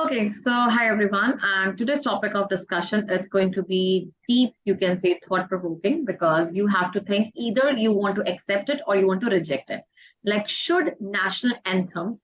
Okay, so hi everyone, and today's topic of discussion is going to be deep, you can say thought-provoking, because you have to think either you want to accept it or you want to reject it. Like, should national anthems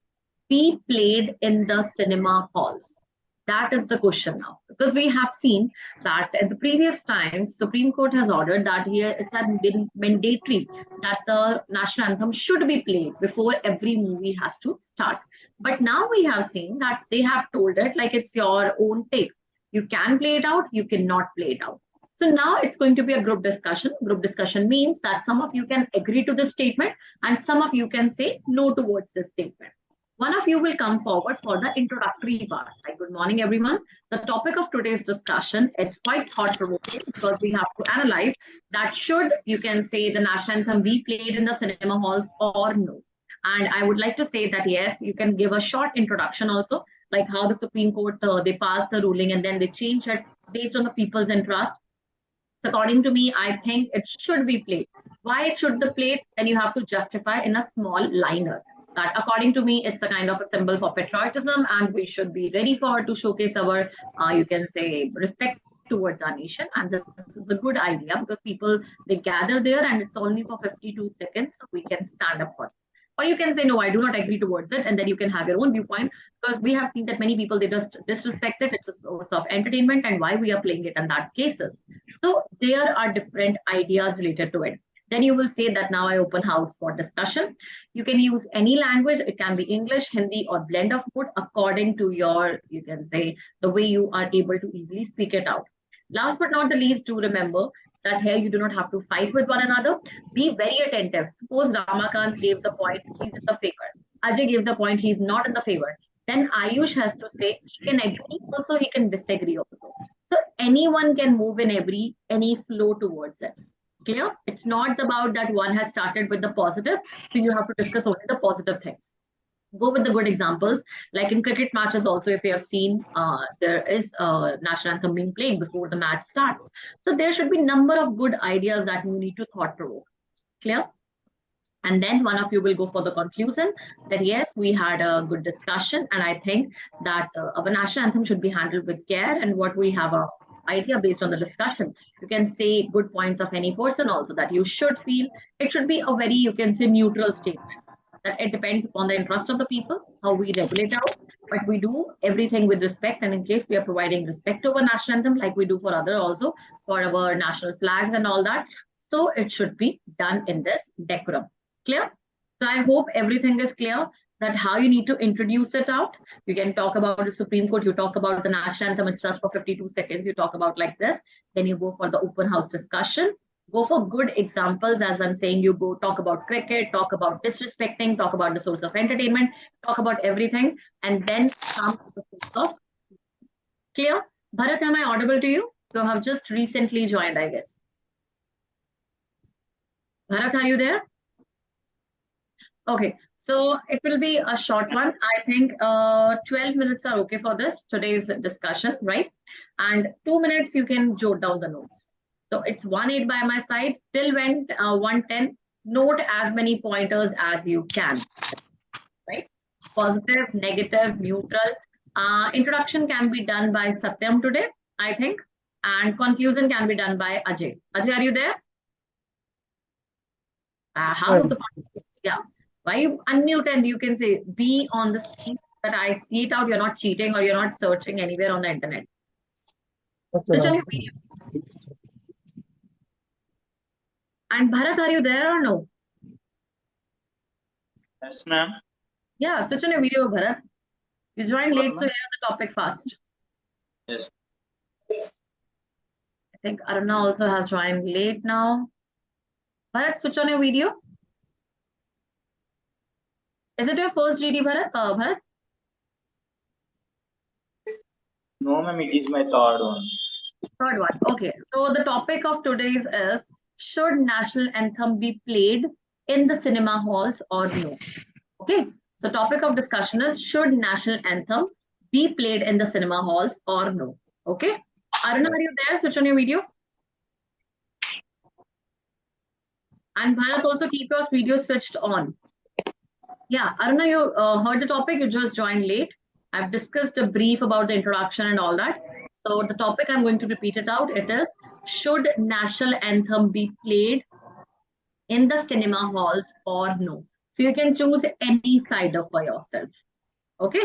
be played in the cinema halls? That is the question now, because we have seen that in the previous times, Supreme Court has ordered that here it's been mandatory that the national anthem should be played before every movie has to start. But now we have seen that they have told it like it's your own take. You can play it out, you cannot play it out. So now it's going to be a group discussion. Group discussion means that some of you can agree to this statement and some of you can say no towards this statement. One of you will come forward for the introductory part. Like, good morning, everyone. The topic of today's discussion, it's quite thought-provoking because we have to analyze that should, you can say, the national anthem be played in the cinema halls or no. And I would like to say that, yes, you can give a short introduction also, like how the Supreme Court, they passed the ruling and then they changed it based on the people's interest. So according to me, I think it should be played. Why it should be played? Then you have to justify in a small liner. That according to me, it's a kind of a symbol for patriotism and we should be ready for to showcase our, you can say, respect towards our nation. And this is a good idea because people, they gather there and it's only for 52 seconds. So we can stand up for it. Or you can say, no, I do not agree towards it. And then you can have your own viewpoint because we have seen that many people, they just disrespect it. It's a source of entertainment and why we are playing it in that cases. So there are different ideas related to it. Then you will say that now I open house for discussion. You can use any language. It can be English, Hindi, or blend of both according to your, you can say, the way you are able to easily speak it out. Last but not the least, do remember that here you do not have to fight with one another. Be very attentive. Suppose Ramakant gave the point, he's in the favor. Ajay gave the point, he's not in the favor. Then Ayush has to say he can agree also, he can disagree also. So anyone can move in any flow towards it. Clear? It's not about that one has started with the positive, so you have to discuss only the positive things. Go with the good examples, like in cricket matches also, if you have seen, there is a national anthem being played before the match starts. So there should be number of good ideas that you need to thought provoke. Clear? And then one of you will go for the conclusion that yes, we had a good discussion and I think that our national anthem should be handled with care and what we have a idea based on the discussion. You can say good points of any person also that you should feel. It should be a very, you can say, neutral statement. That it depends upon the interest of the people, how we regulate out, but we do everything with respect. And in case we are providing respect to our national anthem, like we do for other also, for our national flags and all that. So it should be done in this decorum. Clear? So I hope everything is clear that how you need to introduce it out. You can talk about the Supreme Court, you talk about the national anthem, it's just for 52 seconds, you talk about like this, then you go for the open house discussion. Go for good examples, as I'm saying, you go talk about cricket, talk about disrespecting, talk about the source of entertainment, talk about everything, and then come to the source of. Clear? Bharat, am I audible to you? You have just recently joined, I guess. Bharat, are you there? Okay, so it will be a short one. I think 12 minutes are okay for this, today's discussion, right? And 2 minutes, you can jot down the notes. So it's 1-8 by my side, till when 110, note as many pointers as you can, right? Positive, negative, neutral. Introduction can be done by Satyam today, I think. And conclusion can be done by Ajay. Ajay, are you there? How the participants? Yeah. Why you unmute and you can say, be on the screen that I see it out, you're not cheating or you're not searching anywhere on the internet. Okay, Switch on your video. And Bharat, are you there or no? yes, ma'am. Yeah, switch on your video, Bharat. You joined late, so hear the topic fast. Yes. I think Aruna also has joined late now. Bharat, switch on your video. Is it your first GD, Bharat? Bharat? No, ma'am, it is my third one. Third one. Okay. So the topic of today's is, should national anthem be played in the cinema halls or no? Okay. So topic of discussion is, should national anthem be played in the cinema halls or no? Okay. Aruna, are you there? Switch on your video. And Bharat, also keep your video switched on. Yeah, Aruna, you heard the topic, you just joined late. I've discussed a brief about the introduction and all that. So the topic, I'm going to repeat it out. It is, should national anthem be played in the cinema halls or no? So you can choose any side of for yourself. Okay?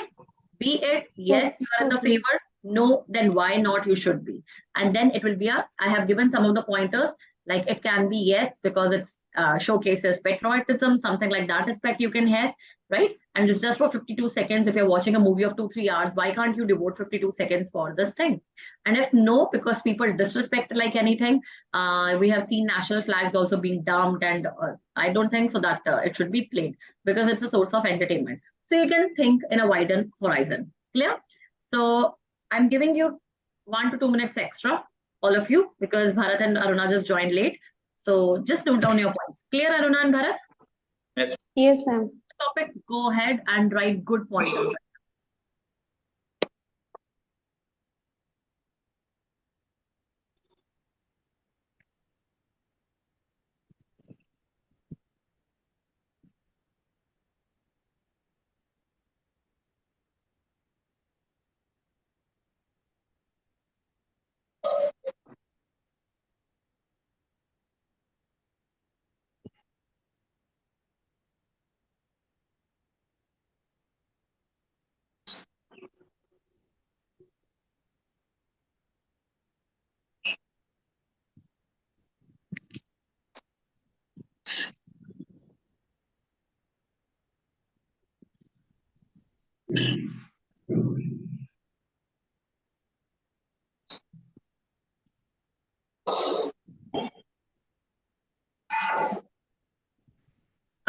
Be it yes, you are in the favor, no, then why not you should be. And then it will be I have given some of the pointers, like it can be yes, because it's showcases patriotism, something like that aspect you can have, right? And it's just for 52 seconds. If you're watching a movie of 2-3 hours, why can't you devote 52 seconds for this thing? And if no, because people disrespect like anything, we have seen national flags also being dumped, and I don't think so that it should be played, because it's a source of entertainment. So you can think in a wider horizon. Clear? So I'm giving you 1 to 2 minutes extra, all of you, because Bharat and Aruna just joined late. So just note down your points. Clear, Aruna and Bharat? Yes. Yes, ma'am. Topic, go ahead and write good pointers.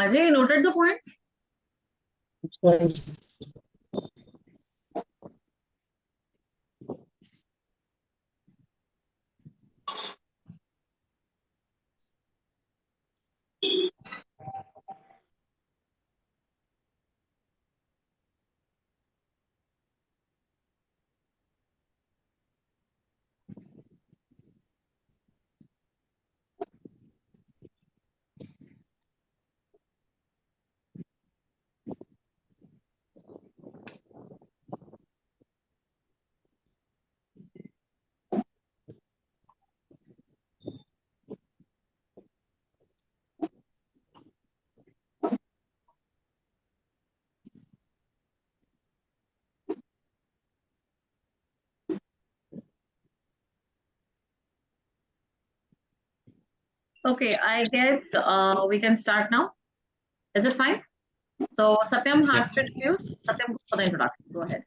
Ajay, you noted the points? Okay, I guess we can start now. Is it fine? So Satyam has to introduce. Satyam, go for the introduction. Go ahead.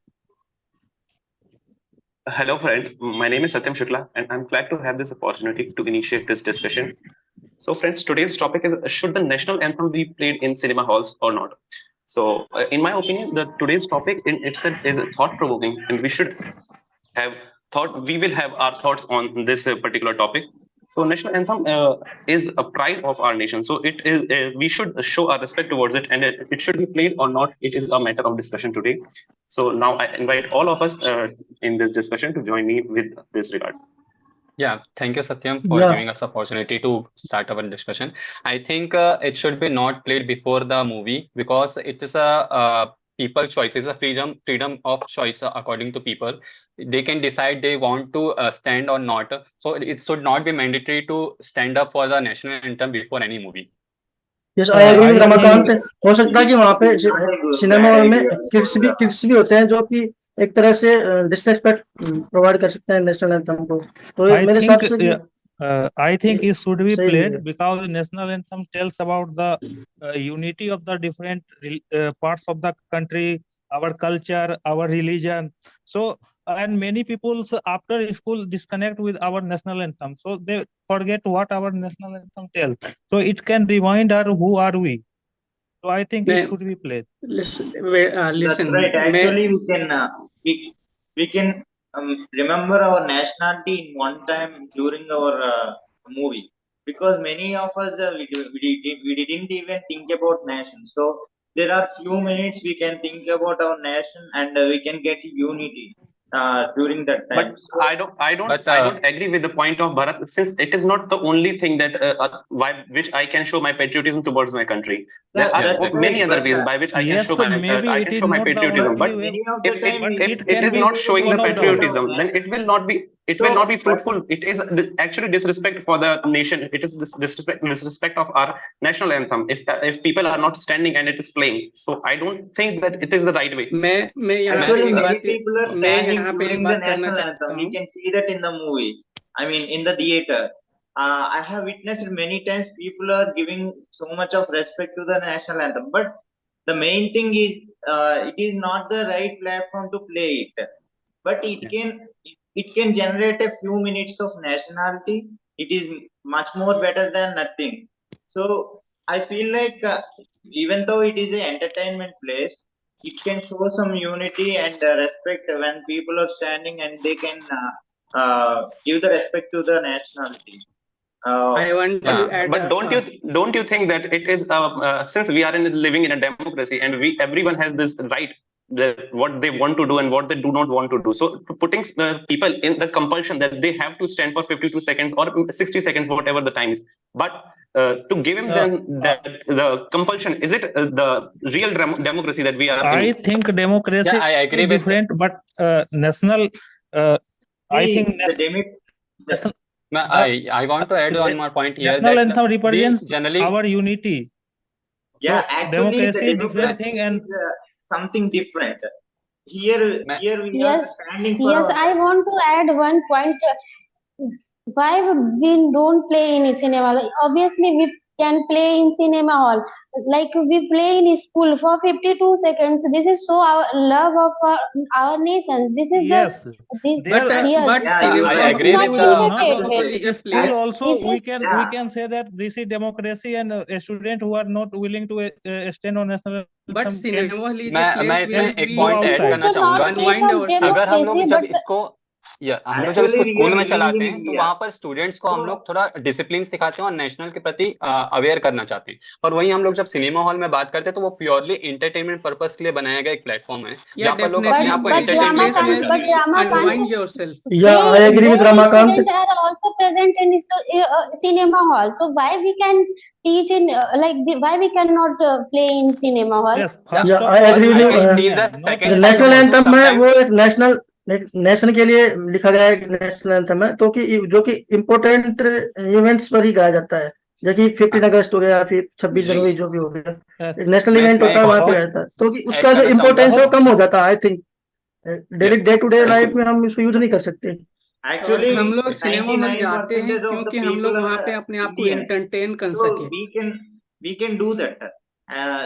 Hello friends, my name is Satyam Shukla and I'm glad to have this opportunity to initiate this discussion. So friends, today's topic is, should the national anthem be played in cinema halls or not? So in my opinion, today's topic in itself is thought-provoking, and we will have our thoughts on this particular topic. So national anthem is a pride of our nation. So it is we should show our respect towards it, and it should be played or not. It is a matter of discussion today. So now I invite all of us in this discussion to join me with this regard. Yeah, thank you, Satyam, for giving us opportunity to start our discussion. I think it should be not played before the movie, because it is a people choice. It's a freedom of choice according to people. They can decide they want to stand or not. So it should not be mandatory to stand up for the national anthem before any movie. Yes, I agree with Ramakant. हो सकता है कि वहाँ पे cinema hall में kids भी होते हैं जो कि एक तरह से डिसरिस्पेक्ट प्रोवाइड कर सकते हैं नेशनल एंथम को. तो मेरे हिसाब से I think it should be played because national anthem tells about the unity of the different parts of the country, our culture, our religion. So, and many people after school disconnect with our national anthem, so they forget what our national anthem tells. So it can remind us who are we. So I think it should be played. Listen. That's right. Actually, we can remember our nationality in one time during our movie, because many of us we didn't even think about nation. So there are few minutes we can think about our nation, and we can get unity. during that time. But I don't agree with the point of Bharat, since it is not the only thing that by which I can show my patriotism towards my country. There are many other ways by which I can show my patriotism. But if it is not showing the patriotism, then it will not be fruitful. It is actually disrespect for the nation. It is disrespect of our national anthem. If people are not standing and it is playing, so I don't think that it is the right way. Actually, many people are standing during the national anthem. We can see that in the movie. I mean, in the theater. I have witnessed many times people are giving so much of respect to the national anthem. But the main thing is, it is not the right platform to play it. But it can generate a few minutes of nationality. It is much more better than nothing. So I feel like even though it is an entertainment place, it can show some unity and respect when people are standing, and they can give the respect to the nationality. But don't you think that it is since we are living in a democracy and everyone has this right, what they want to do and what they do not want to do. So putting people in the compulsion that they have to stand for 52 seconds or 60 seconds, whatever the time is. But to give him the compulsion, is it the real democracy that we are? I think democracy I agree is different, but national. I think I want to add one more point here. National anthem represents our unity. Yeah, so actually, democracy is different thing and something different. Here we are standing for. Yes, I want to add one point. Why we don't play in cinema? Obviously, we can play in cinema hall. Like we play in school for 52 seconds. This is so our love of our nation. This is yes. I agree with school also we can say that this is democracy, and a student who are not willing to stand on national. But cinema मैं इसमें एक point add करना चाहूंगा. अगर हम लोग जब इसको हम लोग जब इसको स्कूल में चलाते हैं तो वहां पर स्टूडेंट्स को हम लोग थोड़ा डिसिप्लिन सिखाते हैं और नेशनल के प्रति अवेयर करना चाहते हैं. और वहीं हम लोग जब सिनेमा हॉल में बात करते हैं तो वो प्योरली एंटरटेनमेंट पर्पस के लिए बनाया गया एक प्लेटफॉर्म है जहाँ पर लोग अपने आप को एंटरटेनमेंट करना चाहते हैं. Yeah, I agree with Ramakant. Students are also present in cinema hall. So why we can teach in why we cannot play in cinema hall? Yes, I agree with you. The national anthem है वो एक nation के लिए लिखा गया है. National anthem है तो कि जो कि इम्पोर्टेंट इवेंट्स पर ही गाया जाता है, जैसे 15 अगस्त हो गया, फिर 26 जनवरी जो भी हो गया, नेशनल इवेंट होता है वहां पे रहता है, तो कि उसका जो इम्पोर्टेंस है वो कम हो जाता है. I think day to day life में हम इसको यूज नहीं कर सकते. एक्चुअली हम लोग सिनेमा में जाते हैं क्योंकि हम लोग वहाँ पे अपने आप को एंटरटेन कर सके. We can do that.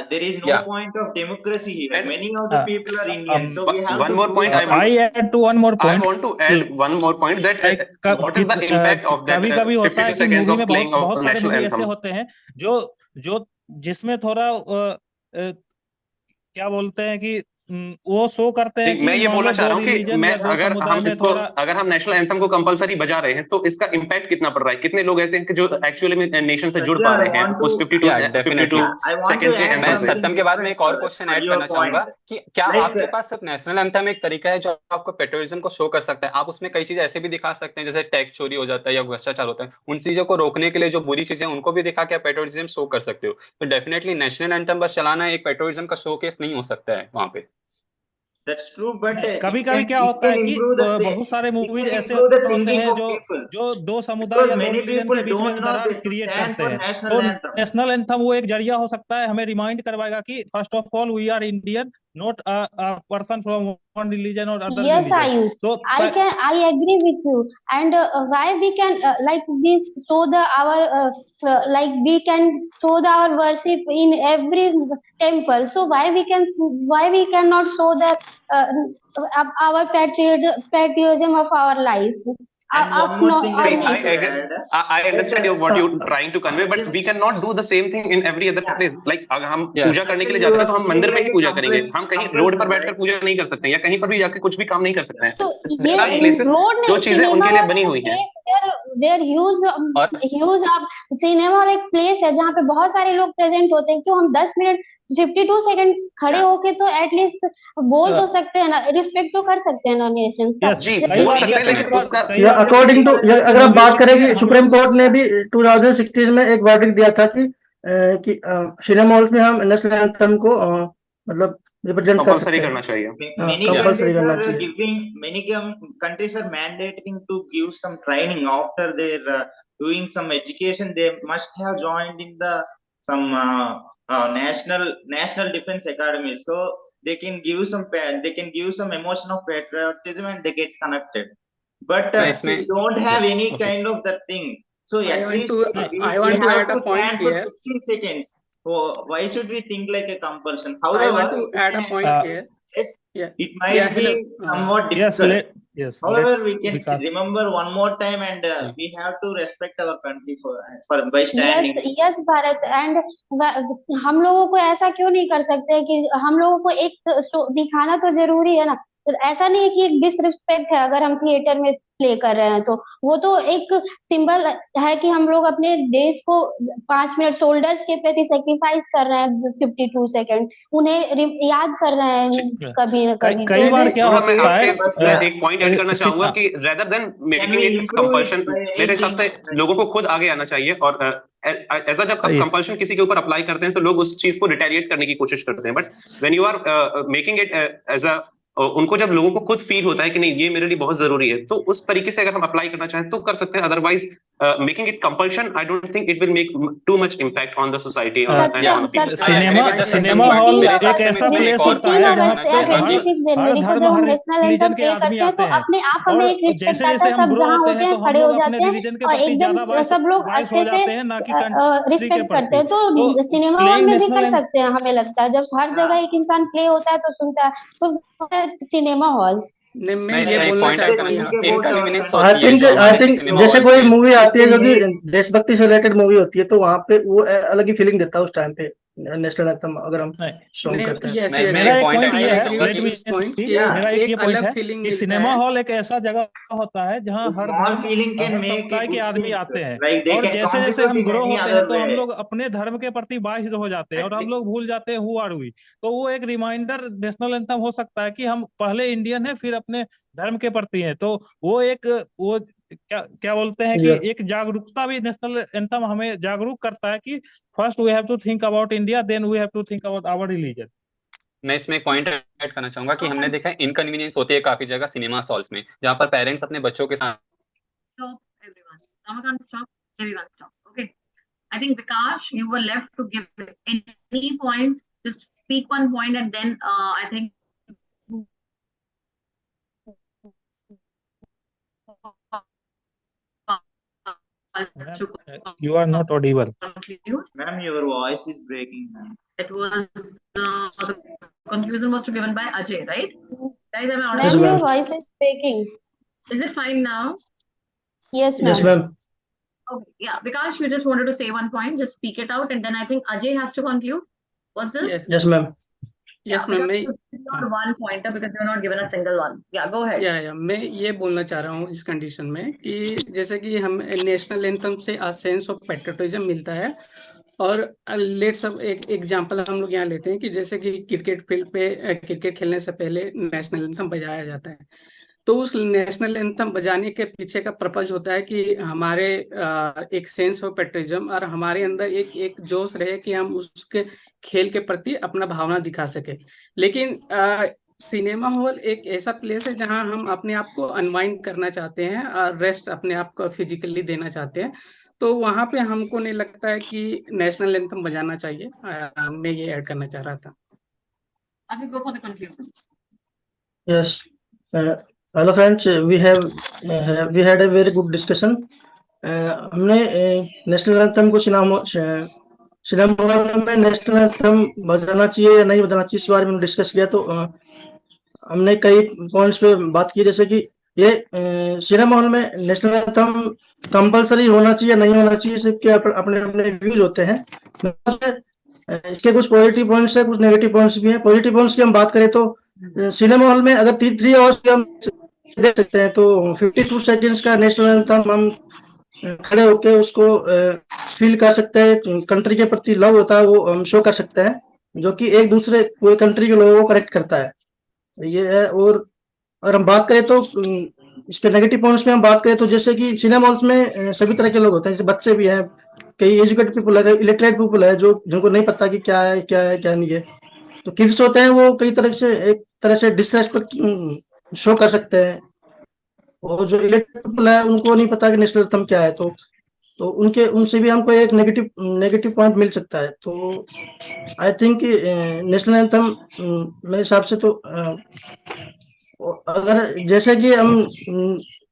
There is no point of democracy here. Many of the people are Indian. So we have one more point. I add to one more point. I want to add one more point that what is the impact of that 52 seconds of playing of national anthem. ऐसे होते हैं जो जिसमें थोड़ा क्या बोलते हैं कि वो शो करते हैं. मैं ये बोलना चाह रहा हूँ कि मैं अगर हम नेशनल एंथम को कंपलसरी बजा रहे हैं तो इसका इम्पैक्ट कितना पड़ रहा है, कितने लोग ऐसे हैं कि जो एक्चुअली में नेशन से जुड़ पा रहे हैं उस 52 सेकंड से. मैं सत्यम के बाद में एक और क्वेश्चन ऐड करना चाहूंगा कि क्या आपके पास सिर्फ नेशनल एंथम एक तरीका है जो आपको पेट्रियटिज्म को शो कर सकता है? आप उसमें कई चीजें ऐसे भी दिखा सकते हैं जैसे टैक्स चोरी हो जाता है या भ्रष्टाचार होता है. उन चीजों को रोकने के लिए जो बुरी चीजें उनको भी दिखा के पेट्रियटिज्म शो कर सकते हो. तो डेफिनेटली नेशनल एंथम बस चलाना एक पेट्रियटिज्म का शोकेस नहीं हो सकता है वहां पे. That's true, but कभी क्या होता है कि बहुत सारे मूवीज ऐसे होते हैं जो दो समुदाय या दो रिलीजन के बीच में दरार क्रिएट करते हैं. तो नेशनल एंथम वो एक जरिया हो सकता है, हमें रिमाइंड करवाएगा कि first of all we are Indian, not a person from one religion or other yes, religion. So I agree with you. And why we can we show we can show our worship in every temple. So why we cannot show the our patriotism of our life? of no, our nation. I understand what you're trying to convey, but we cannot do the same thing in every other place. Like अगर हम पूजा करने के लिए जाते हैं तो हम मंदिर में ही पूजा करेंगे, हम कहीं रोड पर बैठकर पूजा नहीं कर सकते या कहीं पर भी जाके कुछ भी काम नहीं कर सकते हैं. तो ये रोड जो चीजें उनके लिए बनी हुई हैं. ह्यूज अब सिनेमा एक प्लेस है जहाँ पे बहुत सारे लोग प्रेजेंट होते हैं. क्यों हम 10 मिनट 52 सेकंड खड़े होके तो एटलीस्ट बोल तो सकते हैं ना, रिस्पेक्ट तो कर सकते हैं ना नेशन का. जी बोल सकते हैं, लेकिन उसका अकॉर्डिंग टू, अगर आप बात करें कि सुप्रीम कोर्ट ने भी 2016 में एक वर्डिक्ट दिया था कि सिनेमा हॉल्स में हम नेशनल एंथम को मतलब रिप्रेजेंट कर सकते हैं, करना चाहिए. कंपल्सरी करना चाहिए. Many countries are mandating to give some training after their doing some education. They must have joined in the some national defense academy, so they can give some emotion of patriotism and they get connected. But we don't have any kind of that thing. So I want to add a point here. 15 seconds. So why should we think like a compulsion? I want to add a point here. Yes, it might be somewhat difficult. Yes. However, we can remember one more time, and we have to respect our country for by standing. Yes, Bharat. And हम लोगों को ऐसा क्यों नहीं कर सकते कि हम लोगों को एक दिखाना तो जरूरी है ना. ऐसा नहीं है कि एक डिसरिस्पेक्ट है अगर हम थिएटर में प्ले कर रहे हैं, तो वो तो एक सिंबल है कि हम लोग अपने देश को 5 मिनट सोल्जर्स के प्रति सेक्रीफाइस कर रहे हैं. 52 सेकंड उन्हें याद कर रहे हैं कभी न कभी. कई बार क्या होता है, मैं एक पॉइंट ऐड करना चाहूंगा कि rather than making it compulsion, मेरे हिसाब से लोगों को खुद आगे आना चाहिए. और ऐसा जब आप कंपल्शन किसी के ऊपर अप्लाई करते हैं तो लोग उस चीज को रिटेलिएट करने की कोशिश करते हैं. But when you are making it as a, उनको जब लोगों को खुद फील होता है कि नहीं ये मेरे लिए बहुत जरूरी है, तो उस तरीके से अगर हम अप्लाई करना चाहें तो कर सकते हैं. Otherwise making it compulsion, I don't think it will make too much impact on the society. Cinema hall एक ऐसा प्लेस होता है जहाँ पे 26 जनवरी को जब हम नेशनल एंथम प्ले करते हैं तो अपने आप हमें एक रिस्पेक्ट आता है. सब जहाँ होते हैं खड़े हो जाते हैं और एकदम सब लोग अच्छे से रिस्पेक्ट करते हैं. तो सिनेमा हॉल में भी कर सकते हैं. हमें लगता है जब हर जगह एक इंसान प्ले होता है तो सुनता है, तो सिनेमा हॉल. मैं ये बोलना चाहता हूँ, आई थिंक जैसे कोई मूवी आती है जो कि देशभक्ति से रिलेटेड मूवी होती है तो वहाँ पे वो अलग ही फीलिंग देता है उस टाइम पे नेशनल एंथम अगर हम सॉन्ग करते हैं. मेरा एक पॉइंट ये है कि सिनेमा हॉल एक ऐसा जगह होता है जहाँ हर समुदाय के आदमी आते हैं, और जैसे जैसे हम ग्रो होते हैं तो हम लोग अपने धर्म के प्रति बाइस्ड हो जाते हैं और हम लोग भूल जाते हैं हु आर वी. तो वो एक रिमाइंडर नेशनल एंथम हो सकता है कि हम पहले इंडियन है फिर अपने धर्म के प्रति हैं. तो वो एक वो क्या बोलते हैं कि एक जागरूकता भी नेशनल एंथम हमें जागरूक करता है कि first we have to think about India, then we have to think about our religion. मैं इसमें एक पॉइंट ऐड करना चाहूंगा कि हमने देखा है इनकन्वीनियंस होती है काफी जगह सिनेमा हॉल्स में, जहाँ पर पेरेंट्स अपने बच्चों के साथ. Okay, I think Vikash, you were left to give any point. Just speak one point, and then I think. You are not audible. Ma'am, your voice is breaking. It was the conclusion was given by Ajay, right? Guys, am I Ma'am, audible? your voice is breaking. Is it fine now? Yes, ma'am. Yes, ma'am. Okay, yeah. Vikash, you just wanted to say one point. Just speak it out, and then I think Ajay has to conclude. What's this? Yes, ma'am. Yes, ma'am. Not one pointer because you're not given a single one. Yeah, go ahead. या मैं ये बोलना चाह रहा हूँ इस condition में कि जैसे कि हम नेशनल एंथम से अ सेंस ऑफ पैट्रियोटिज्म मिलता है. और लेट्स अब एक एग्जांपल हम लोग यहाँ लेते हैं कि जैसे कि क्रिकेट फील्ड पे क्रिकेट खेलने से पहले नेशनल एंथम बजाया जाता है. तो उस नेशनल एंथम बजाने के पीछे का पर्पज होता है कि हमारे एक सेंस ऑफ पैट्रियोटिज्म और हमारे अंदर एक जोश रहे कि हम उसके खेल के प्रति अपना भावना दिखा सके. लेकिन सिनेमा हॉल एक ऐसा प्लेस है जहां हम अपने आप को अनवाइंड करना चाहते हैं और रेस्ट अपने आप को फिजिकली देना चाहते हैं. तो वहां पे हमको नहीं लगता है कि नेशनल एंथम बजाना चाहिए. मैं ये ऐड करना चाह रहा था. Ajay, go for the conclusion. Yes. Hello friends, we had a very good discussion. हमने नेशनल एंथम को सिनेमा हॉल में नेशनल एंथम बजाना चाहिए या नहीं बजाना चाहिए इस बारे में डिस्कस किया. तो हमने कई पॉइंट्स पे बात की, जैसे कि ये सिनेमा हॉल में नेशनल एंथम कंपलसरी होना चाहिए नहीं होना चाहिए, सबके अपने अपने व्यूज होते हैं। इसके कुछ पॉजिटिव पॉइंट्स है, कुछ नेगेटिव पॉइंट्स भी हैं। पॉजिटिव पॉइंट्स की हम बात करें तो सिनेमा हॉल में अगर 3 आवर्स हम देख सकते हैं, तो 52 सेकेंड्स का नेशनल एंथम हम खड़े होके उसको फील कर सकते हैं। कंट्री के प्रति लव होता है वो हम शो कर सकते हैं, जो कि एक दूसरे कोई कंट्री के लोगों को कनेक्ट करता है, ये है। और हम बात करें तो इसके नेगेटिव पॉइंट्स में हम बात करें तो जैसे कि सिनेमा हॉल्स में सभी तरह के लोग होते हैं, जैसे बच्चे भी हैं, कई एजुकेटेड पीपल है, इलिटरेट पीपल है, जो जिनको नहीं पता कि क्या है क्या नहीं है। तो किड्स होते हैं वो कई तरह से एक तरह से डिसरेस्पेक्ट शो कर सकते हैं, और जो इलिटरेट पीपल है उनको नहीं पता कि नेशनल एंथम क्या है, तो उनसे भी हमको एक नेगेटिव पॉइंट मिल सकता है। तो आई थिंक नेशनल एंथम मेरे हिसाब से तो अगर जैसे कि हम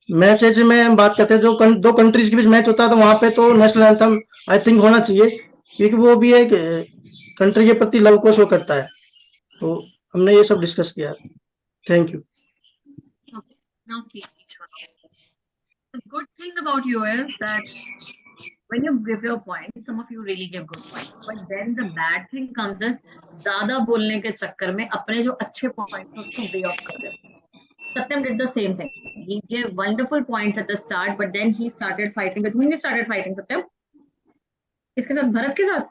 मैचेज में हम बात करते हैं, जो दो कंट्रीज के बीच मैच होता है, तो वहां पे तो नेशनल एंथम आई थिंक होना चाहिए, क्योंकि वो भी एक कंट्री के प्रति लव को शो करता है। तो हमने ये सब डिस्कस किया। Thank you. Now see, the good thing about you is that when you give your points, some of you really give good points, but then the bad thing comes is ज़्यादा बोलने के चक्कर में अपने जो अच्छे points हैं उसको way off कर देते हैं। Satyam did the same thing. He gave wonderful points at the start, but then he started fighting. With whom he started fighting, Satyam? किसके साथ? भरत के साथ?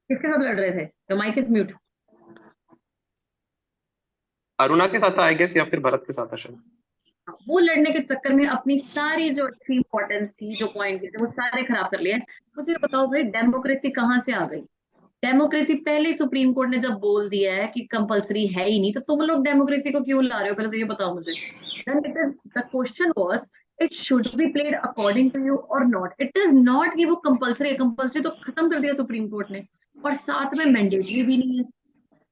किसके साथ लड़ रहे थे? Your mic is mute. Aruna के साथ था आई गेस, या फिर भरत के साथ था शायद। वो लड़ने के चक्कर में अपनी सारी जो अच्छी इंपॉर्टेंस थी, जो पॉइंट्स थे, वो सारे खराब कर लिए। मुझे बताओ भाई, डेमोक्रेसी कहाँ से आ गई? डेमोक्रेसी पहले सुप्रीम कोर्ट ने जब बोल दिया है कि कंपलसरी है ही नहीं, तो तुम लोग डेमोक्रेसी को क्यों ला रहे हो? पहले तो ये बताओ मुझे। Then it is the question was it should be played according to you or not. It is not कि वो कंपलसरी है। कंपलसरी तो खत्म कर दिया सुप्रीम कोर्ट ने, और साथ में मैंडेटरी भी नहीं है।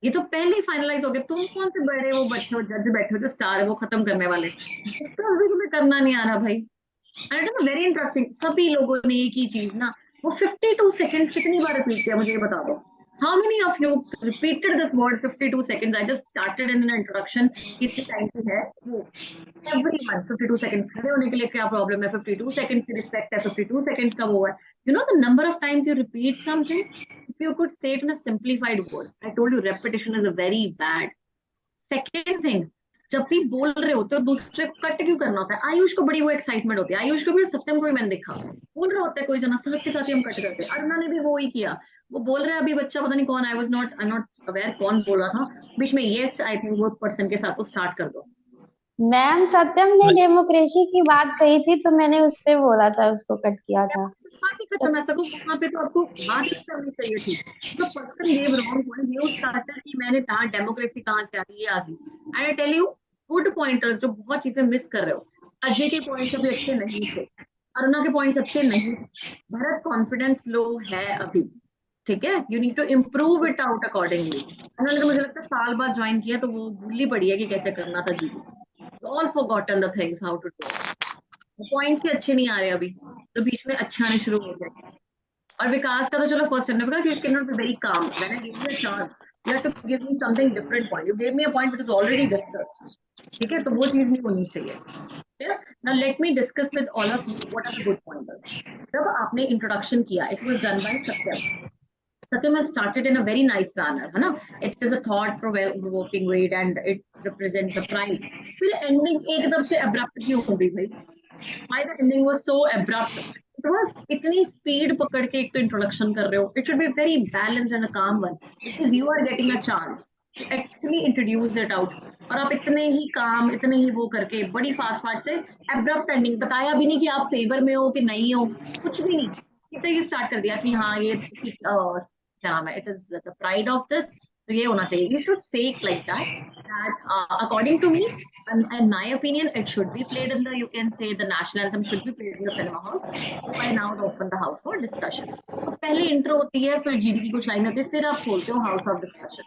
ये तो पहले ही फाइनलाइज हो गया। तुम कौन से बड़े वो बैठे हो, जज बैठे हो जो स्टार है वो खत्म करने वाले, तो अभी तुम्हें करना नहीं आ रहा भाई। And it is very interesting, सभी लोगों ने एक ही चीज ना, वो 52 सेकंड्स कितनी बार रिपीट किया मुझे ये बता दो। How many of you repeated this word 52 seconds? I just started in an introduction. कितने टाइम की है वो? Everyone 52 seconds खड़े होने के लिए क्या प्रॉब्लम है? 52 seconds की रिस्पेक्ट है, 52 seconds का वो है। You know the number of times you repeat something? If you could say it in a simplified words. I told you repetition is a very bad. Second thing, जब भी बोल रहे होते हो दूसरे को कट क्यों करना होता है? आयुष को बड़ी वो एक्साइटमेंट होती है, आयुष को भी, सत्यम को भी मैंने देखा, बोल रहा होता है कोई जना, साथ के साथ ही हम कट करते हैं। अरुणा ने भी वो ही किया, वो बोल रहा है अभी बच्चा, पता नहीं कौन, आई एम नॉट अवेयर कौन बोल रहा था बीच में, यस आई थिंक वो पर्सन के साथ वो स्टार्ट कर दो। मैम सत्यम ने डेमोक्रेसी की बात कही थी, तो मैंने उस पे बोला था, उसको कट किया था। बात ही खत्म है सबको, वहां पे तो आपको बात ही करनी चाहिए थी। तो पर्सन गेव रॉन्ग पॉइंट, ये स्टार्टर की मैंने कहा डेमोक्रेसी कहाँ से आ गई, ये आ गई। And I tell you good pointers जो बहुत चीजें मिस कर रहे हो। अजय के पॉइंट्स अभी अच्छे नहीं थे, अरुणा के पॉइंट्स अच्छे नहीं थे, भरत कॉन्फिडेंस लो है अभी, ठीक है, you need to improve it out accordingly. उन्होंने तो मुझे लगता है साल बाद ज्वाइन किया, तो वो भूल ही पड़ी है कि कैसे करना था जी। All forgotten the things how to do. Points ही अच्छे नहीं आ रहे अभी, तो बीच में अच्छे आने शुरू हो गए। और विकास का तो चलो first time, because you can not be very calm when I give you a chance, you have to give me something different point, you give me a point which is already discussed, ठीक है, तो वो चीज नहीं होनी चाहिए। Now let me discuss with all of you what are the good pointers. जब आपने इंट्रोडक्शन किया, it was done by Satyam. Satyam has started in a very nice manner, है ना? It is a thought-provoking way and it represents the pride. फिर ending एकदम से abrupt क्यों हो गई भाई? Why the ending was so abrupt? It was इतनी speed पकड़ के एक तो introduction कर रहे हो. It should be very balanced and a calm one because you are getting a chance to actually introduce it out. और आप इतने ही काम, इतने ही वो करके बड़ी फास्ट से abrupt ending, बताया भी नहीं कि आप फेवर में हो कि नहीं हो, कुछ भी नहीं, इतना ही स्टार्ट कर दिया कि हाँ ये क्या नाम है, it is the pride of this, तो ये होना चाहिए। You should say it like that according to me in my opinion it should be played in the, you can say the national anthem should be played in the cinema halls. I now open the house for discussion. तो पहले intro होती है, फिर GD की कुछ line होती है, फिर आप खोलते हो हाउस ऑफ डिस्कशन,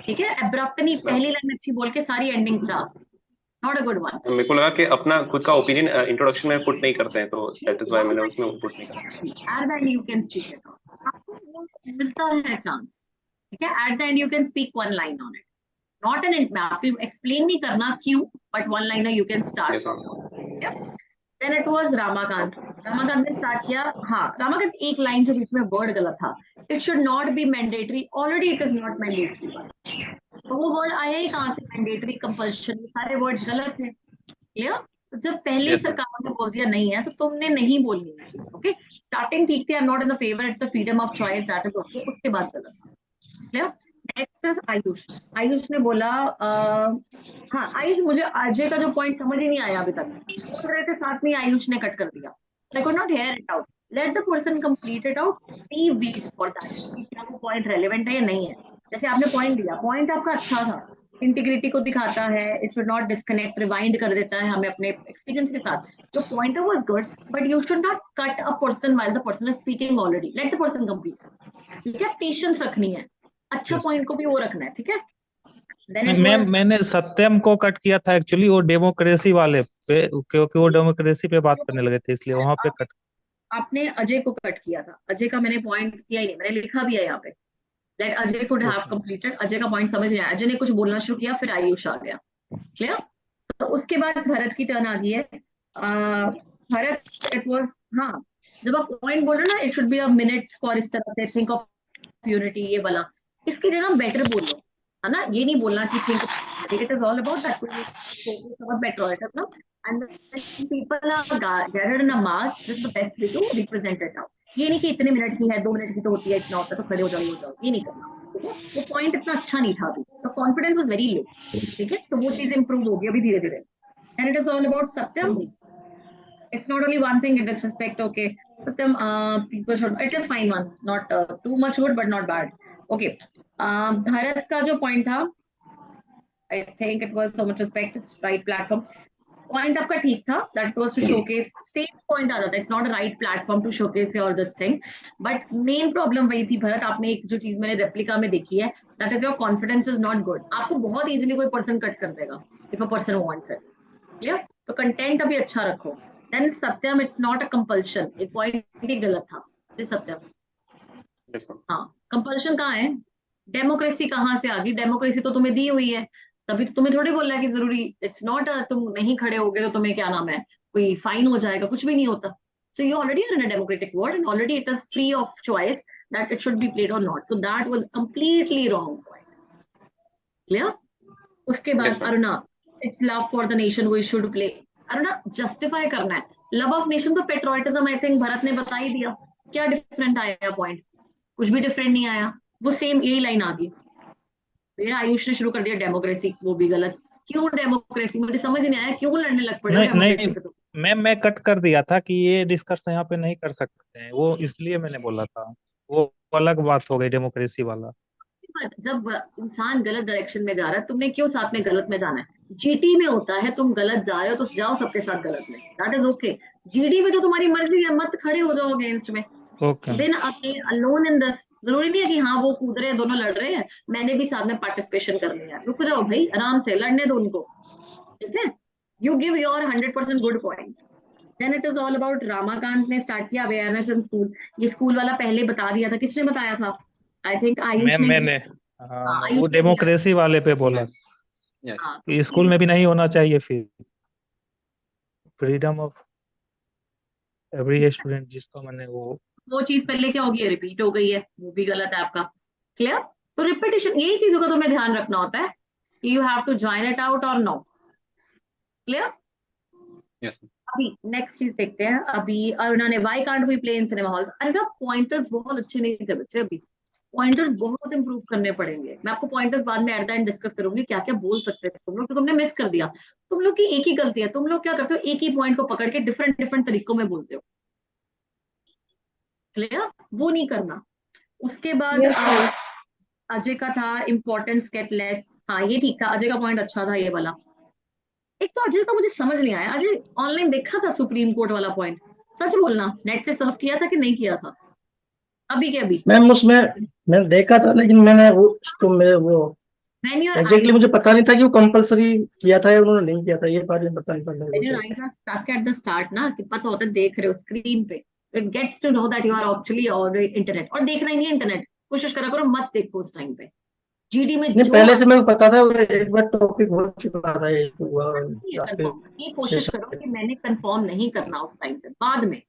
ठीक है? अब्रप्ट नहीं, पहली लाइन अच्छी बोल के सारी एंडिंग खराब, नॉट अ गुड वन। मेरे को लगा कि अपना खुद का ओपिनियन इंट्रोडक्शन में पुट नहीं करते हैं, तो दैट इज व्हाई मैंने उसमें पुट नहीं किया। At the end you can speak it, आपको मिलता है चांस, ठीक है? At the end you can speak one line on it, not an explain नहीं करना क्यों, but one liner you can start. Then it was Ramakant. Ramakant ने स्टार्ट किया. हाँ, रामाकांत एक लाइन जो बीच में वर्ड गलत था, it should not be mandatory. Already it is not mandatory. तो वो वर्ड आया ही कहाँ से? मैंडेटरी, कंपल्शन, सारे वर्ड गलत है. क्लियर? तो जब पहले सरकार ने बोल दिया नहीं है तो तुमने नहीं बोलनी है चीज. ओके, स्टार्टिंग ठीक थी. I am not in the favour, it's a freedom of choice, that is okay. उसके बाद गलत. Clear? Next is Ayush. Ayush ने बोला हाँ आयुष, मुझे अजय का जो पॉइंट समझ ही नहीं आया अभी तक. बोल रहे थे साथ में आयुष ने कट कर दिया. I could not hear it out. Let the person complete it out. We wait for that. क्या वो पॉइंट रेलेवेंट है या नहीं है? जैसे आपने पॉइंट दिया, पॉइंट आपका अच्छा था, इंटीग्रिटी को दिखाता है, it should not disconnect, rewind कर देता है हमें अपने एक्सपीरियंस के साथ. जो pointer was good, but you should not cut a person while the person is speaking already. Late the person complete. ठीक है, पेशेंस रखनी है. अच्छा पॉइंट को भी वो रखना है. ठीक है. मैंने सत्यम को कट किया था एक्चुअली, वो डेमोक्रेसी वाले पे, क्योंकि वो डेमोक्रेसी पे बात करने लगे थे, इसलिए वहां पे कट. आपने अजय को कट किया था. अजय का मैंने पॉइंट किया ही नहीं, मैंने लिखा भी है यहाँ पे. That Ajay could have completed. Ajay का पॉइंट समझ नहीं आया. अजय ने कुछ बोलना शुरू किया, फिर आयुष आ गया. क्लियर? तो उसके बाद भरत की टर्न आ गई है. भरत, इट वाज, हाँ, जब आप पॉइंट बोल रहे हो ना, it should be a minutes for, इस तरह से थिंक ऑफ यूनिटी, ये वाला. इसकी जगह बेटर बोलो, है ना. ये नहीं बोलना कि think, it is all about that patriotism. And when people are gathered in a mass, this is the best way to represent it out. ये नहीं कि इतने मिनट की है, 2 मिनट की तो होती है, इतना होता है तो खड़े हो जाओ, ये नहीं करना. ठीक है, वो पॉइंट इतना अच्छा नहीं था अभी, तो कॉन्फिडेंस वाज वेरी लो. ठीक है, तो वो चीज इंप्रूव होगी अभी धीरे धीरे. And it is all about Satyam. It's not only one thing in disrespect. Okay, Satyam, people should, it is fine one, not too much good but not bad. Okay, Bharat का जो point था, I think it was so much respect, it's right platform. Point आपका ठीक था, that was to showcase, same point आ जाता है, it's not a right platform to showcase your this thing, but main problem वही थी. भरत, आपने एक जो चीज मैंने रेप्लिका में देखी है, that is your confidence is not good. आपको बहुत easily कोई person cut कर देगा if a person wants it. Clear? तो content अभी अच्छा रखो. Then Satyam, it's not a compulsion. एक point ही गलत था. this Satyam. हाँ, compulsion कहाँ है? डेमोक्रेसी कहाँ से आ गई? डेमोक्रेसी तो तुम्हें दी हुई है, तभी तो तुम्हें थोड़ी बोलना है कि जरूरी. इट्स नॉट तुम नहीं खड़े होगे तो तुम्हें क्या नाम है, कोई फाइन हो जाएगा, कुछ भी नहीं होता. So you already are in a democratic world and already it is free of choice that it should be played or not. So that was completely wrong point. Clear? उसके बाद Aruna, it's love for the nation we should play. Aruna, justify करना है. Love of nation तो patriotism, I think Bharat ने बता ही दिया. क्या different आया point? कुछ भी different नहीं आया, वो सेम यही लाइन आ गई. फिर आयुष ने शुरू कर दिया डेमोक्रेसी, वो भी गलत. क्यों डेमोक्रेसी? मुझे समझ नहीं आया क्यों लड़ने लग पड़े डेमोक्रेसी पे. तो मैं कट कर दिया था कि ये डिस्कस यहाँ पे नहीं कर सकते हैं, वो इसलिए मैंने बोला था. वो अलग बात हो गई डेमोक्रेसी वाला. जब इंसान गलत डायरेक्शन में जा रहा है, तुमने क्यों साथ में गलत में जाना है? जीटी में होता है तुम गलत जा रहे हो तो जाओ सबके साथ गलत में, दैट इज ओके. जीडी में तो तुम्हारी मर्जी है, मत खड़े हो जाओ अगेंस्ट में. बिन अलोन इन दिस. जरूरी नहीं है कि हाँ वो कूद रहे हैं, दोनों लड़ रहे हैं, मैंने भी साथ में पार्टिसिपेशन कर लिया. रुक जाओ भाई, आराम से लड़ने दो उनको. ठीक है, you give your 100% good points. Then it is all about Ramakant ने स्टार्ट किया अवेयरनेस इन स्कूल. ये स्कूल वाला पहले बता दिया था. किसने बताया था? आई थिंक आयुष ने. मैंने वो डेमोक्रेसी वाले पे बोला. स्कूल में भी नहीं होना चाहिए फिर फ्रीडम ऑफ एवरी स्टूडेंट, जिसको मैंने वो चीज पहले क्या होगी, रिपीट हो गई है, वो भी गलत है आपका. क्लियर? तो रिपीटिशन, यही चीजों का तुम्हें ध्यान रखना होता है कि you have to join it out और नो. क्लियर? यस. अभी नेक्स्ट चीज देखते हैं. अभी अरुणा ने why can't we play in cinema halls. Aruna, pointers बहुत अच्छे नहीं थे बच्चे, अभी पॉइंटर्स बहुत इंप्रूव करने पड़ेंगे. मैं आपको पॉइंटर्स बाद में एट द एंड डिस्कस करूंगी क्या क्या बोल सकते थे तुम लोग, तो तुमने मिस कर दिया. तुम लोग की एक ही गलती है, तुम लोग क्या करते हो, एक ही पॉइंट को पकड़ के डिफरेंट डिफरेंट तरीकों में बोलते हो. क्लियर? वो नहीं करना. उसके बाद अजय का था इम्पोर्टेंस गेट लेस. हाँ, ये ठीक था, अजय का पॉइंट अच्छा था ये वाला. एक तो अजय का मुझे समझ नहीं आया. अजय ऑनलाइन देखा था सुप्रीम कोर्ट वाला पॉइंट? सच बोलना, नेट से सर्फ किया था कि नहीं किया था? अभी के अभी मैम उसमें मैंने देखा था, लेकिन मैंने वो उसको वो एग्जैक्टली मुझे पता नहीं था कि वो कंपलसरी किया था या उन्होंने नहीं किया था. ये बात पता नहीं पड़ when your eyes are stuck at the start ना, कि पता होता है देख रहे हो स्क्रीन पे, it gets to know that you are actually already internet. और देखना ही नहीं इंटरनेट, कोशिश करा करो मत देखो उस टाइम पे. जीडी में नहीं, जो पहले से मेरे को पता था, वो एक बार टॉपिक हो चुका था ये ये कोशिश करो कि मैंने कंफर्म नहीं करना उस टाइम पे, बाद में,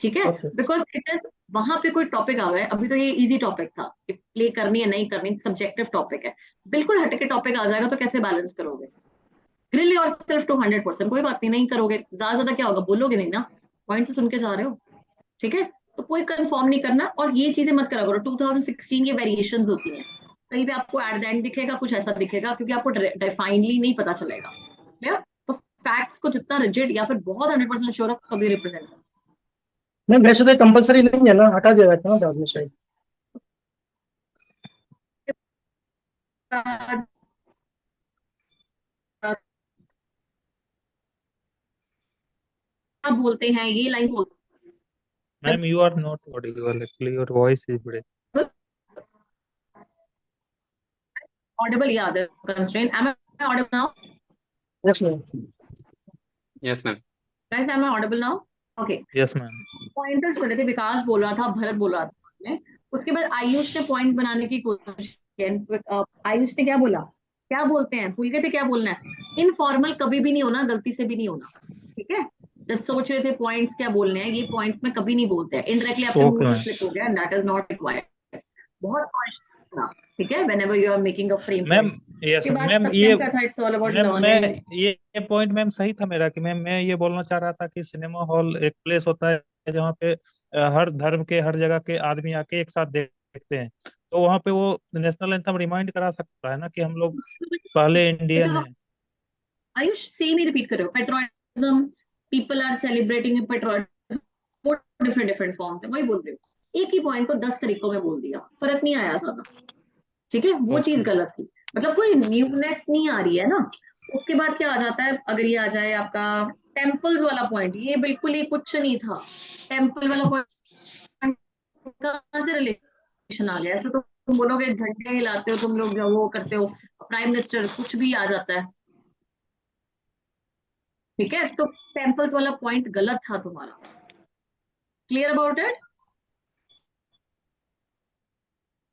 ठीक है, बिकॉज इट इज वहां पे कोई टॉपिक आ गया। अभी तो ये इजी टॉपिक था कि प्ले करनी है नहीं करनी, सब्जेक्टिव टॉपिक है, बिल्कुल हटके टॉपिक आ जाएगा तो कैसे बैलेंस करोगे? ग्रिल योरसेल्फ टू 100%, कोई बात नहीं करोगे, ज्यादा क्या होगा, बोलोगे नहीं ना, पॉइंट से सुन के जा रहे हो, ठीक है, तो कोई कंफर्म नहीं करना। और ये चीजें मत करा करो, 2016 ये वेरिएशंस होती हैं, कहीं पे आपको एट द एंड दिखेगा, कुछ ऐसा दिखेगा, क्योंकि आपको डिफाइनली नहीं पता चलेगा, क्लियर? तो फैक्ट्स को जितना रिजिड या फिर बहुत 100% श्योर कभी रिप्रेजेंट नहीं, वैसे तो कंपलसरी नहीं है ना, हटा दिया जाता है ना बाद में शायद। क्या बोलते हैं, ये लाइन बोलते ma'am you are not audible, actually your voice is break. audible, yeah, the constraint. Am I audible now? Yes, ma'am. Yes, ma'am. Guys, am I audible now? Okay. Yes, ma'am. Pointers छोड़े थे, विकास बोल रहा था, भरत बोल रहा था, उसके बाद आयुष ने पॉइंट बनाने की कोशिश की। आयुष ने क्या बोला, क्या बोलते हैं, भूल गए थे क्या बोलना है? इनफॉर्मल कभी भी नहीं होना, गलती से भी नहीं होना, ठीक है? जब सोच रहे थे पॉइंट्स क्या बोलने हैं, ये पॉइंट्स में कभी नहीं बोलते हैं, इनडायरेक्टली आपके मुंह से स्लिप हो गया, दैट इज नॉट रिक्वायर्ड। बहुत कॉन्शियस, ठीक है, whenever you are making a frame ma'am yes ma'am, ये it's all about मैम मैं learning. ये पॉइंट मैम सही था मेरा कि मैम मैं ये बोलना चाह रहा था कि सिनेमा हॉल एक प्लेस होता है जहाँ पे हर धर्म के, हर जगह के आदमी आके एक साथ देखते हैं, तो वहाँ पे वो नेशनल एंथम रिमाइंड करा सकता है ना कि हम लोग पहले इंडियन हैं। आयुष सेम ही रिपीट कर रहे हो, patriotism, people are celebrating patriotism, different different forms है, वही बोल रहे हो, एक ही पॉइंट को 10 तरीकों में बोल दिया, फर्क नहीं आया ज्यादा, ठीक है, वो चीज गलत थी, मतलब कोई न्यूनेस नहीं आ रही है ना। उसके बाद क्या आ जाता है, अगर ये आ जाए आपका टेम्पल्स वाला पॉइंट, ये बिल्कुल ही कुछ नहीं था, टेम्पल वाला पॉइंट कहाँ से रिलेशन आ गया? ऐसे तो तुम बोलोगे झंडे हिलाते हो तुम लोग, जो वो करते हो, प्राइम मिनिस्टर, कुछ भी आ जाता है, ठीक है, तो टेम्पल्स वाला पॉइंट गलत था तुम्हारा, क्लियर अबाउट इट?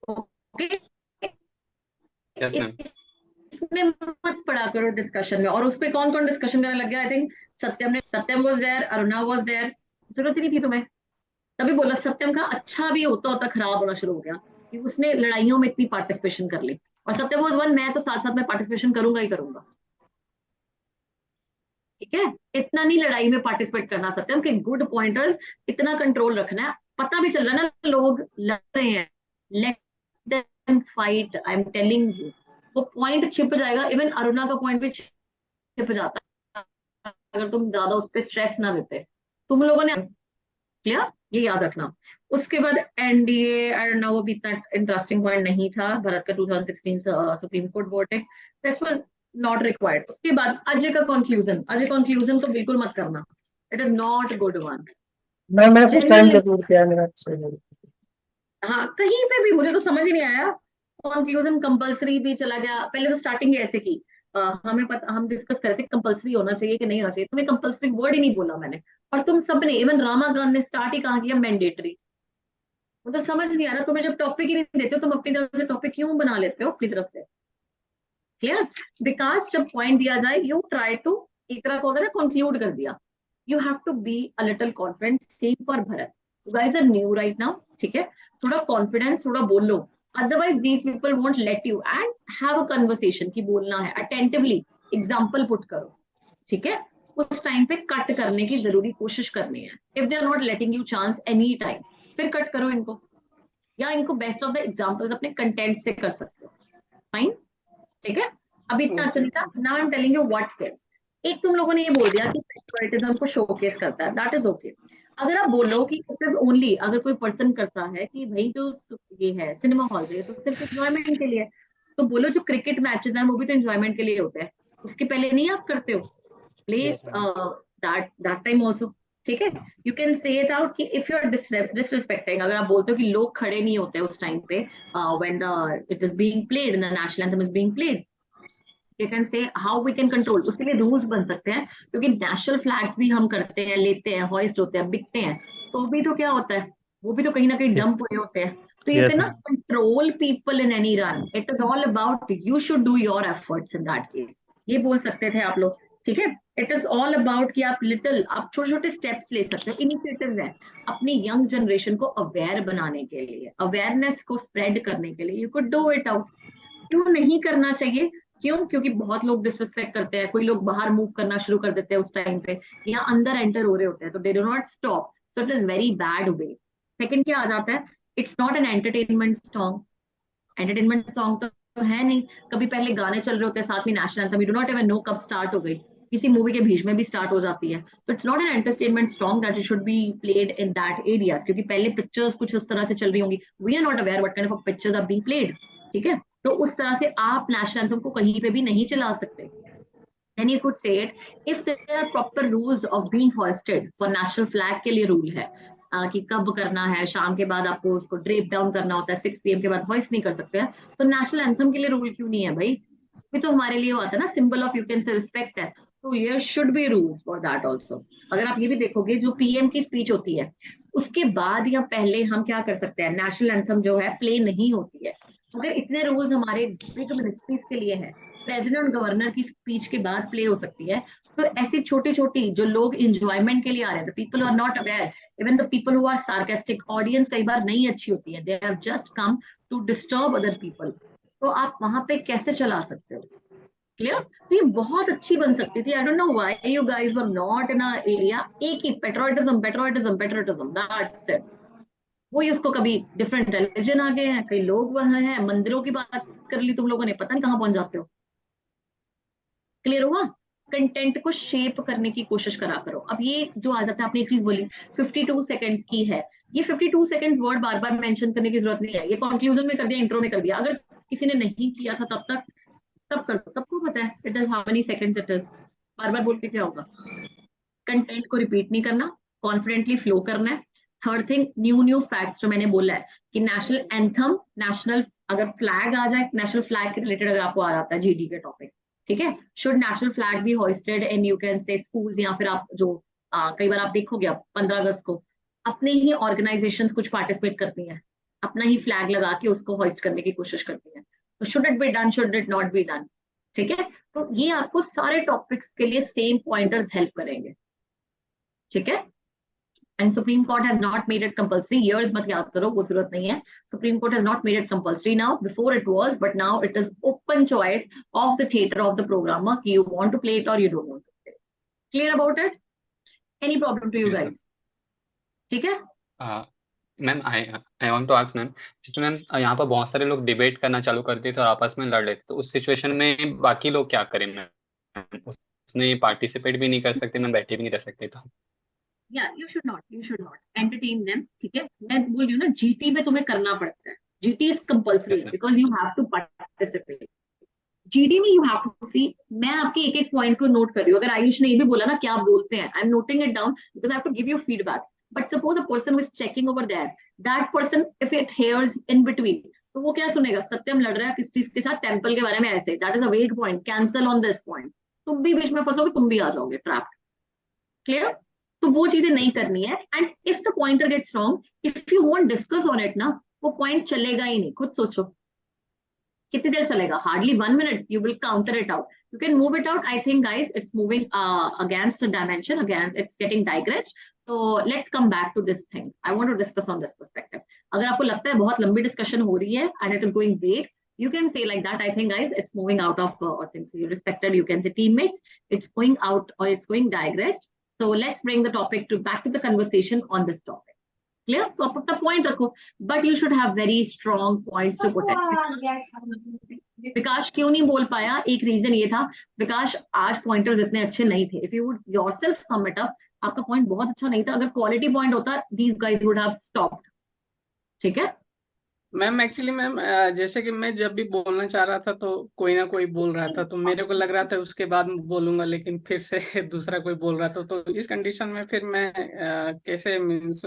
ओके, इसमें मत पढ़ा करो डिस्कशन में। और उस पे कौन कौन डिस्कशन करने लग गया? I think Satyam was there, Aruna was there, जरूरत ही नहीं थी तुम्हें, तभी बोला सत्यम का अच्छा भी होता होता खराब होना शुरू हो गया कि उसने लड़ाइयों में इतनी पार्टिसिपेशन कर ली, और सत्यम वाज वन, मैं तो साथ साथ में पार्टिसिपेशन करूंगा ही करूंगा, ठीक है, इतना नहीं लड़ाई में पार्टिसिपेट करना सत्यम के, गुड पॉइंटर्स, इतना कंट्रोल रखना है, पता भी चल रहा है ना लोग लड़ रहे हैं, let them fight, I am telling you, वो पॉइंट छिप जाएगा, इवन अरुणा का पॉइंट भी छिप जाता है अगर तुम ज्यादा उस पर स्ट्रेस ना देते, तुम लोगों ने, क्लियर, ये याद रखना। उसके बाद एनडीए, आई डोंट नो, वो भी इतना इंटरेस्टिंग पॉइंट नहीं था, भारत का 2016 supreme court verdict, this was not required. उसके बाद अजय का कंक्लूजन, अजय कंक्लूजन तो बिल्कुल मत करना, it is not good one. मैं फर्स्ट टाइम कंक्लूड किया मेरा, हाँ, कहीं पे भी मुझे तो समझ ही नहीं आया, कंक्लूजन कंपलसरी भी चला गया, पहले तो स्टार्टिंग ऐसे की, हमें पता, हम डिस्कस कर रहे थे कंपलसरी होना चाहिए कि नहीं होना चाहिए, तुम्हें कंपलसरी वर्ड ही नहीं बोला मैंने, और तुम सब ने, इवन रामाकांत ने स्टार्ट ही कहा किया मैंडेटरी, मुझे समझ नहीं आ रहा, तुम्हें जब टॉपिक ही नहीं देते हो तुम अपनी तरफ से टॉपिक क्यों बना लेते हो अपनी तरफ से, क्लियर? बिकॉज जब पॉइंट दिया जाए, यू ट्राई टू, एक तरह को अगर कंक्लूड कर दिया, you have to be a little confident, same for Bharat, you guys are new right now, ठीक है, थोड़ा कॉन्फिडेंस, थोड़ा बोल लो, otherwise these people won't let you, and have a conversation कि बोलना है, attentively एग्जाम्पल पुट करो, ठीक है, उस टाइम पे कट करने की जरूरी कोशिश करनी है, if they are not letting you chance any time, फिर कट करो इनको, या इनको बेस्ट ऑफ द एग्जाम्पल्स अपने कंटेंट से कर सकते हो, फाइन, ठीक है, अभी इतना अच्छा नहीं था, now I am telling you what this, एक तुम लोगों ने ये बोल दिया कि पेट्रियटिज्म को शोकेस करता है, दैट इज ओके, अगर आप बोलो कि इट इज ओनली, अगर कोई पर्सन करता है कि भाई जो ये है सिनेमा हॉल है तो सिर्फ एंजॉयमेंट के लिए, तो बोलो जो क्रिकेट मैचेस हैं वो भी तो एंजॉयमेंट के लिए होते हैं, उसके पहले नहीं आप करते हो, प्लीज दैट टाइम आल्सो, ठीक है, यू कैन से इट आउट कि इफ यू आर डिसरिस्पेक्टिंग, अगर आप बोलते हो कि लोग खड़े नहीं होते उस टाइम पे when the it is being played, the national anthem is being played, you can say how we can control, उसके लिए रूल्स बन सकते हैं, क्योंकि नेशनल फ्लैग्स भी हम करते हैं, लेते हैं, हॉइस्ट होते हैं, बिकते हैं, तो भी तो क्या होता है, वो भी तो कहीं ना कहीं डंप हुए होते हैं, So you Yes, cannot control people in any run. It is all about you should do your efforts in that case. ये बोल सकते थे आप लोग, ठीक है? It is all about कि आप छोटे छोटे steps ले सकते हो, इनिशिएटिव्स हैं अपनी यंग जनरेशन को अवेयर बनाने के लिए, अवेयरनेस को स्प्रेड करने के लिए. You could do it out. क्यों नहीं करना चाहिए? क्यों? क्योंकि बहुत लोग डिसरिस्पेक्ट करते हैं, कोई लोग बाहर मूव करना शुरू कर देते हैं उस टाइम पे, या अंदर एंटर हो रहे होते हैं, तो they do not stop. So it is very bad way. Second क्या आ जाता है? It's not an entertainment song. Entertainment song तो है नहीं. कभी पहले गाने चल रहे होते हैं साथ में national anthem, you do not even know कब स्टार्ट हो गई, किसी मूवी के बीच में भी स्टार्ट हो जाती है. तो it's not an entertainment song that should be played in that areas, क्योंकि पहले पिक्चर्स कुछ उस तरह से चल रही होंगी. We are not aware what kind of pictures are being played. ठीक है, तो उस तरह से आप नेशनल एंथम को कहीं पे भी नहीं चला सकते. Then you could say it, if there are proper rules of being hoisted for national flag के लिए रूल है कि कब करना है, शाम के बाद आपको उसको ड्रेप डाउन करना होता है, 6 PM के बाद होइस्ट नहीं कर सकते हैं, तो नेशनल एंथम के लिए रूल क्यों नहीं है भाई? ये तो हमारे लिए आता है ना, सिंबल ऑफ यू कैन से रिस्पेक्ट है. तो ये should be rules for that also. अगर आप ये भी देखोगे जो PM की स्पीच होती है उसके बाद या पहले हम क्या कर सकते हैं, नेशनल एंथम जो है प्ले नहीं होती है. अगर इतने रूल्स हमारे बिग मिनिस्ट्रीज के लिए है, प्रेसिडेंट गवर्नर की स्पीच के बाद प्ले हो सकती है, तो ऐसी छोटी छोटी जो लोग एंजॉयमेंट के लिए आ रहे हैं, people are not aware, even the people who are sarcastic, audience कई बार नहीं अच्छी होती है, they have just come to disturb other people, तो आप वहां पे कैसे चला सकते हो? क्लियर? तो ये बहुत अच्छी बन सकती थी. I don't know why you guys were not in a area. एक ही patriotism patriotism patriotism, that's it. वही उसको कभी डिफरेंट रिलीजन आ गए हैं, कई लोग वहां हैं, मंदिरों की बात कर ली तुम लोगों ने, पता नहीं कहां पहुंच जाते हो. क्लियर हुआ? कंटेंट को शेप करने की कोशिश करा करो. अब ये जो आ जाता है, आपने एक चीज बोली 52 सेकंड्स की है, ये 52 सेकंड्स वर्ड बार बार मेंशन करने की जरूरत नहीं है. ये कंक्लूजन में कर दिया, इंट्रो में कर दिया. अगर किसी ने नहीं किया था तब कर दो, सबको पता है it is how many seconds it is. बार बार बोल के क्या होगा? कंटेंट को रिपीट नहीं करना, कॉन्फिडेंटली फ्लो करना है. थर्ड थिंग, न्यू फैक्ट्स जो मैंने बोला है कि नेशनल एंथम, नेशनल अगर फ्लैग आ जाए, नेशनल फ्लैग के रिलेटेड अगर आपको आ जाता है GD के टॉपिक, ठीक है, should national flag be hoisted in you can say schools, या फिर आप जो कई बार आप देखोगे, आप 15 अगस्त को अपने ही ऑर्गेनाइजेशंस कुछ पार्टिसिपेट करती हैं, अपना ही फ्लैग लगा के उसको होइस्ट करने की कोशिश करती हैं. तो should it be done, should it not be done? ठीक है, तो ये आपको सारे टॉपिक्स के लिए सेम पॉइंटर्स हेल्प करेंगे. ठीक है, and Supreme Court has not made it compulsory. Years मत याद करो, वो जरूरत नहीं है. Supreme Court has not made it compulsory now. Before it was, but now it is open choice of the theater of the programmer कि you want to play it और you don't want to play. Clear about it? Any problem to you guys? ठीक है. Ma'am I want to ask ma'am, जिसमें ma'am यहाँ पर बहुत सारे लोग डिबेट करना चालू करते थे और आपस में लड़ रहे थे, तो उस सिचुएशन में बाकी लोग क्या करें मैम? उसमें पार्टिसिपेट भी नहीं कर सकते, मैम बैठे भी नहीं रह सकते. तो you should not entertain them. ठीक है, मैं बोल रही हूँ ना, GT में तुम्हें करना पड़ता है. GT is compulsory because you have to participate. GD में you have to see. मैं आपके एक एक पॉइंट को नोट कर रही हूँ. अगर आयुष ने ये भी बोला ना क्या बोलते हैं, I am noting it down because I have to give you feedback. But suppose a person who is checking over there, that person if it hears in between, तो वो क्या सुनेगा? सत्यम लड़ रहा है किस चीज के साथ, टेम्पल के बारे में ऐसे, that is a vague point, cancel on this point. तुम भी बीच में फंसोगे, तुम भी आ जाओगे trapped. Clear? तो वो चीजें नहीं करनी है. And if the pointer gets wrong, if you won't discuss on it ना, वो पॉइंट चलेगा ही नहीं. खुद सोचो कितनी देर चलेगा? Hardly 1 minute. You will counter it out. You can move it out. I think guys, it's moving against the dimension, against it's getting digressed. So let's come back to this thing. I want to discuss on this perspective. अगर आपको लगता है बहुत लंबी discussion हो रही है and it is going vague, you can say like that. I think guys, it's moving out of things. So you respected, you can say teammates, it's going out or it's going digressed. So let's bring the topic back to the conversation on this topic. Clear? तो आप अपना point रखो, but you should have very strong points to protect. विकास क्यों नहीं बोल पाया? एक reason ये था, विकास आज पॉइंटर्स इतने अच्छे नहीं थे. If you would yourself sum it up, आपका पॉइंट बहुत अच्छा नहीं था. अगर क्वालिटी पॉइंट होता, these guys would have stopped. ठीक है मैम? एक्चुअली मैम जैसे कि मैं जब भी बोलना चाह रहा था तो कोई ना कोई बोल रहा था, तो मेरे को लग रहा था उसके बाद बोलूंगा, लेकिन फिर से दूसरा कोई बोल रहा था. तो इस कंडीशन में फिर मैं कैसे मींस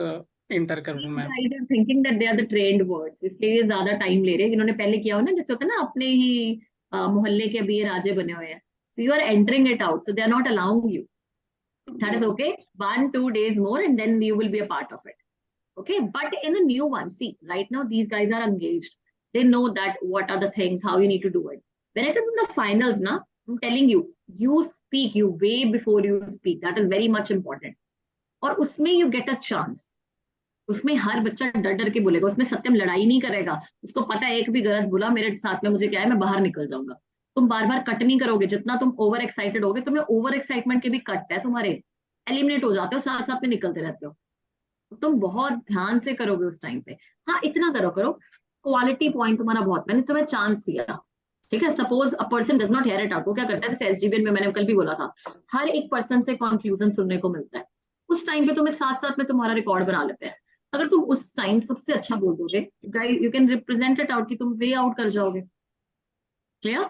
इंटर करूं ma'am? guys are thinking that they are the trained words, इसलिए ज्यादा टाइम ले रहे हैं. जिन्होंने पहले किया हो ना, जैसे होता है ना अपने ही मोहल्ले के अभी राजे बने हुए हैं. So you are entering it out, so they are not allowing you. That is okay. 1-2 days more and then you will be a part of it. Okay, but in a new one, see, right now these guys are engaged. They know that what are the things, how you need to do it. When it is in the finals, na, I'm telling you, you speak, you way before you speak. That is very much important. और उसमें you get a chance. उसमें हर बच्चा डर डर के बोलेगा, उसमें सत्यम लड़ाई नहीं करेगा, उसको पता है एक भी गलत बोला मेरे साथ में मुझे क्या है, मैं बाहर निकल जाऊंगा। तुम बार बार कट नहीं करोगे, जितना तुम ओवर एक्साइटेड होगे, तुम्हें ओवर एक्साइटमेंट के भी कट है तुम्हारे, एलिमिनेट हो जाते हो, साथ साथ में निकलते रहते हो। तुम बहुत ध्यान से करोगे उस टाइम पे। हाँ, इतना करो क्वालिटी पॉइंट तुम्हारा बहुत, मैंने तुम्हें चांस दिया, ठीक है। Suppose a person does not hear it out, वो क्या करता है, जैसे एसडीबीएन में मैंने कल भी बोला था, हर एक पर्सन से कंक्लूजन सुनने को मिलता है। उस टाइम पे तुम्हें साथ साथ में तुम्हारा रिकॉर्ड बना लेते हैं। अगर तुम उस टाइम सबसे अच्छा बोल दोगे, you can represent it out कि तुम वे आउट कर जाओगे। क्लियर?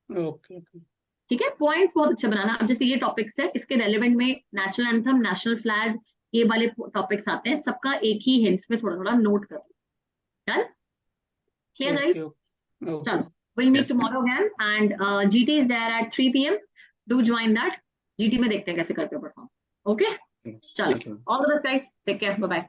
ओके, ठीक है, पॉइंट्स बहुत अच्छे बनाना। अब जैसे ये टॉपिक्स है, इसके रेलेवेंट में नेशनल एंथम, नेशनल फ्लैग, ये वाले टॉपिक्स आते हैं, सबका एक ही हिंट्स में थोड़ा थोड़ा नोट कर लो। डन? Clear guys? चलो, we'll meet tomorrow again, and GT is there at 3 PM. Do join that. GT में देखते हैं कैसे करते हो परफॉर्म। ओके, चलो, all the best guys, take care, bye bye.